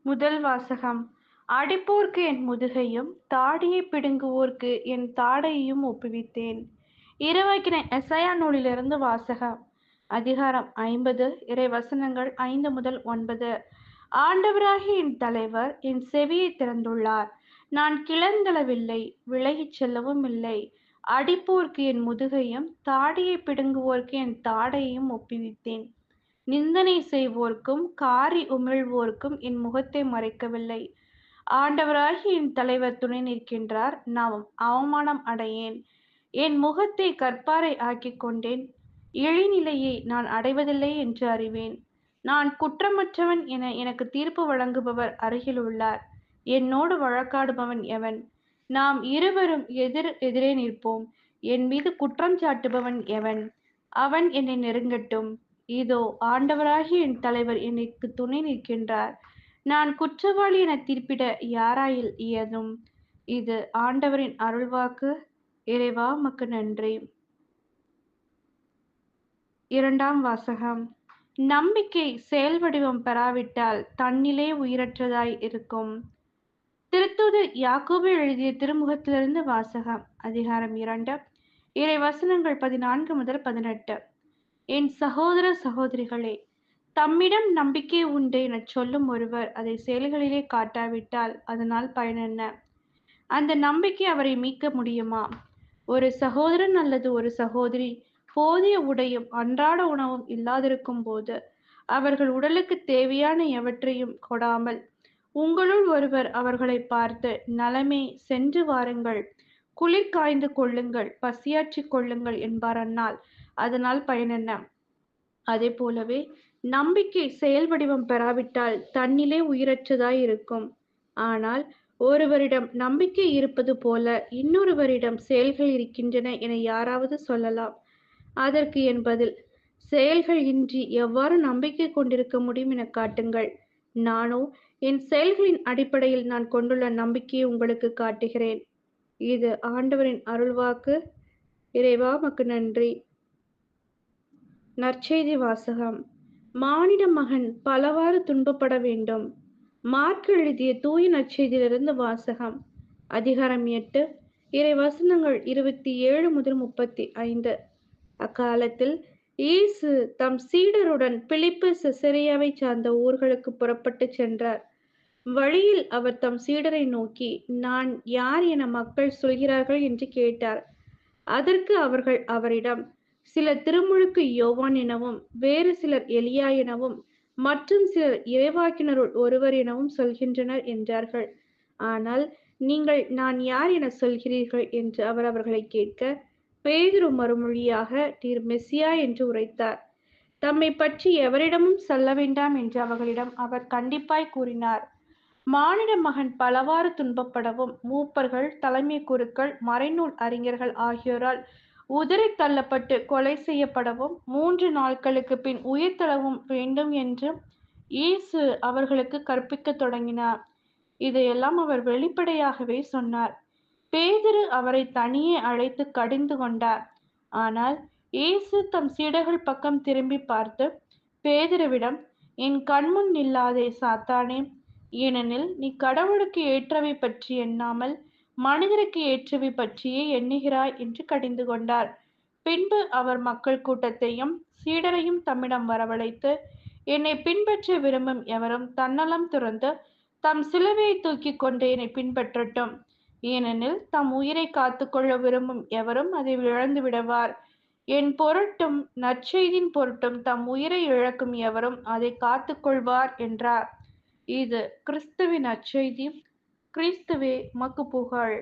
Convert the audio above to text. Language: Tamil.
முதல் வாசகம். அடிப்போர்க்கு என் முதுகையும் தாடியைப் பிடுங்குவோர்க்கு என் தாடையையும் ஒப்புவித்தேன். இறைவாக்கினர் எசாயா நூலிலிருந்து வாசகம். அதிகாரம் 50, இறைவசனங்கள் 5 முதல் 9. ஆண்டவராகிய என் தலைவர் என் செவியைத் திறந்துள்ளார். நான் கிளர்ந்தெழவில்லை, விலகிச் செல்லவும் இல்லை. அடிப்போர்க்கு என் முதுகையும் தாடியைப் பிடுங்குவோர்க்கு என் தாடையையும் ஒப்புவித்தேன். நிந்தனை செய்வோர்க்கும் காரி உமிழ்வோர்க்கும் என் முகத்தை மறைக்கவில்லை. ஆண்டவராகிய என் தலைவர் துணை நிற்கின்றார், நான் அவமானம் அடையேன். என் முகத்தை கற்பாறை ஆக்கிக் கொண்டேன். இழிநிலையை நான் அடைவதில்லை என்று அறிவேன். நான் குற்றமற்றவன் என எனக்கு தீர்ப்பு வழங்குபவர் அருகில் உள்ளார். என்னோடு வழக்காடுபவன் எவன்? நாம் இருவரும் எதிரே நிற்போம். என் மீது குற்றம் சாட்டுபவன் எவன்? அவன் என்னை நெருங்கட்டும். இதோ ஆண்டவராகிய என் தலைவர் எனக்கு துணை நிற்கின்றார். நான் குற்றவாளி என தீர்ப்பிட யாராயில் இயலும்? இது ஆண்டவரின் அருள்வாக்கு. இறைவா உமக்கு நன்றி. இரண்டாம் வாசகம். நம்பிக்கை செயல் வடிவம் பெறாவிட்டால் தன்னிலே உயிரற்றதாய் இருக்கும். திருத்தூதர் யாக்கோபு எழுதிய திருமுகத்திலிருந்து வாசகம். அதிகாரம் 2, இறை வசனங்கள் 14 முதல் 18. என் சகோதர சகோதரிகளே, தம்மிடம் நம்பிக்கை உண்டு எனச் சொல்லும் ஒருவர் அதை செயல்களிலே காட்டாவிட்டால் அதனால் பயனென்ன? அந்த நம்பிக்கை அவரை மீட்க முடியுமா? ஒரு சகோதரன் அல்லது ஒரு சகோதரி போதிய உடையும் அன்றாட உணவும் இல்லாதிருக்கும் போது அவர்கள் உடலுக்கு தேவையான எவற்றையும் கொடாமல் உங்களுள் ஒருவர் அவர்களை பார்த்து, நலமே, சென்று வாருங்கள், குளிர் காய்ந்து கொள்ளுங்கள், பசியாற்றிக் கொள்ளுங்கள் என்பாரன்னால் அதனால் பயனென்ன? அதே போலவே நம்பிக்கை செயல் வடிவம் பெறாவிட்டால் தன்னிலே உயிரற்றதாய் இருக்கும். ஆனால் ஒருவரிடம் நம்பிக்கை இருப்பது போல இன்னொருவரிடம் செயல்கள் இருக்கின்றன என யாராவது சொல்லலாம். அதற்கு என் பதில், செயல்கள் இன்றி எவ்வாறு நம்பிக்கை கொண்டிருக்க முடியும் என காட்டுங்கள். நானோ என் செயல்களின் அடிப்படையில் நான் கொண்டுள்ள நம்பிக்கையை உங்களுக்கு காட்டுகிறேன். இது ஆண்டவரின் அருள்வாக்கு. இறைவா உமக்கு நன்றி. நற்செய்தி வாசகம். மானிட மகன் பலவாறு துன்பப்பட வேண்டும். மார்க் எழுதிய தூய நற்செய்தியிலிருந்து வாசகம். அதிகாரம் 8, இறை வசனங்கள் 27 முதல் 35. அக்காலத்தில் இயேசு தம் சீடருடன் பிலிப்பு செசரியாவை சார்ந்த ஊர்களுக்கு புறப்பட்டு சென்றார். வழியில் அவர் தம் சீடரை நோக்கி, நான் யார் என மக்கள் சொல்கிறார்கள் என்று கேட்டார். அதற்கு அவர்கள் அவரிடம், சிலர் திருமுழுக்கு யோவான் எனவும், வேறு சிலர் எலியா எனவும், மற்றும் சிலர் இறைவாக்கினருள் ஒருவர் எனவும் சொல்கின்றனர் என்றார்கள். ஆனால் நீங்கள் நான் யார் என சொல்கிறீர்கள் என்று அவர் அவர்களை கேட்க, பேதுரு மறுமொழியாக, நீர் மெசியா என்று உரைத்தார். தம்மை பற்றி எவரிடமும் சொல்ல வேண்டாம் என்று அவர்களிடம் அவர் கண்டிப்பாய் கூறினார். மானிட மகன் பலவாறு துன்பப்படவும், மூப்பர்கள், தலைமை குருக்கள், மறைநூல் அறிஞர்கள் ஆகியோரால் உதறி தள்ளப்பட்டு கொலை செய்யப்படவும் 3 நாட்களுக்கு பின் உயிர்த்தெழவும் வேண்டும் என்று இயேசு அவர்களுக்கு கற்பிக்கத் தொடங்கினார். இதையெல்லாம் அவர் வெளிப்படையாகவே சொன்னார். பேதுரு அவரை தனியே அழைத்து கடிந்து கொண்டார். ஆனால் இயேசு தம் சீடர்கள் பக்கம் திரும்பி பார்த்து பேதுருவிடம், என் கண்முன் நில்லாதே சாத்தானே, ஏனெனில் நீ கடவுளுக்கு ஏற்றவை பற்றி எண்ணாமல் மனிதருக்கு ஏற்றவை பற்றியே எண்ணுகிறாய் என்று கடிந்து கொண்டார். பின்பு அவர் மக்கள் கூட்டத்தையும் சீடரையும் தம்மிடம் வரவழைத்து, என்னை பின்பற்ற விரும்பும் எவரும் தன்னலம் துறந்து தம் சிலுவையை தூக்கி கொண்டு என்னை பின்பற்றட்டும். ஏனெனில் தம் உயிரை காத்துக்கொள்ள விரும்பும் எவரும் அதை இழந்து விடுவார். என் பொருட்டும் நற்செய்தியின் பொருட்டும் தம் உயிரை இழக்கும் எவரும் அதை காத்துக்கொள்வார் என்றார். இது கிறிஸ்துவின் நற்செய்தி. கிறிஸ்துவே உமக்கு புகழ்.